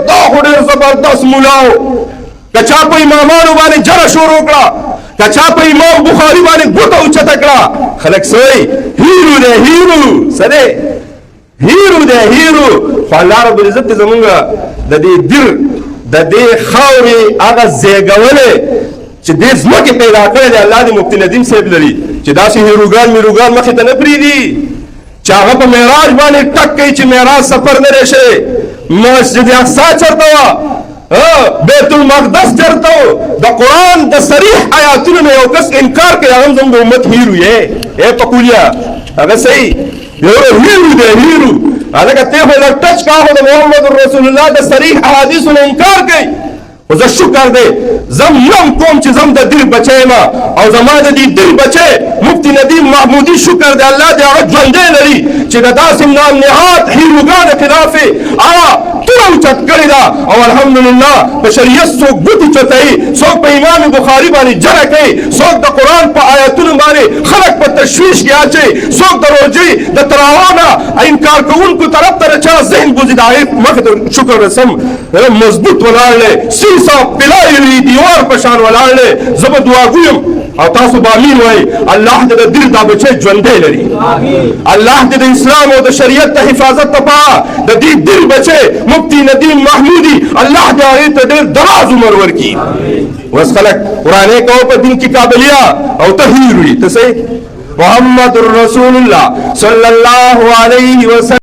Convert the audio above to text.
دا خو ډېر زبردست مولاو که چا په امامانو باندې جره شروع کړه که چا په امام بخاري باندې ګوته اوچته کړه خلک سوی هیرو دی هیرو څه دی هیرو دی هیرو خو الله رب العزت زمونږ د دې دیر د دې خاورې هغه زیږولې چې دې ځمکې پیدا کړې دی الله دې مفتي ندیم صاحب لري چې داسې هیروګان میروګان مخې ته نه پرېږدي چې هغه په معراج باندې ټک کوي چې معراج سفر نه دی شوی مسجد اقصی چېرته وه بیت المقدس چېرته و د قرآن د صریح آیاتونو نه یو کس انکار کوي هغه هم زموږ د امت هیرو یې ای پکولیا هغه صحیح هیرو دی هیرو هلکه ته خو لږ ټچ کا خو د محمد رسول الله د صریح احادیثو نه انکار کوي خو زه شکر دی زه منم کوم چې زم د دیر بچی یم او زما د دې دیر بچی مفتی ندیم محمودي شکر دی الله دې هغه ژوندی لري چې د داسې نامنهاد هیروګانو خلاف یې هغه توره اوچت کړې ده او الحمدلله په شریعت څوک ګوتې چتوي څوک په امام بخاري باندې جره کوي څوک د قرآن په آیتونو باندې خلک په تشویش کې اچوي څوک د روژې د تراویحو نه انکار کوونکو طرف ته د چا ذهن ګوځي د هغې مخې ته شکر رسم مضبوط ولاړ دی سیسا پلایلی دیوار پشان ولاړ دی زه به دعاګویم او تاسو به امین وایي الله دې د دیر دا بچی ژوندی لري الله دې د اسلام او د شریعت د حفاظت لپاره د دې دیر بچی مفتی ندیم محمودي الله دې هغې ته ډېر دراز عمر ورکړي اوس خلک قرآنې کوو په دین کې قابلیا او ته هیر وي ته صحیح محمد رسول الله صلی الله علیه وسلم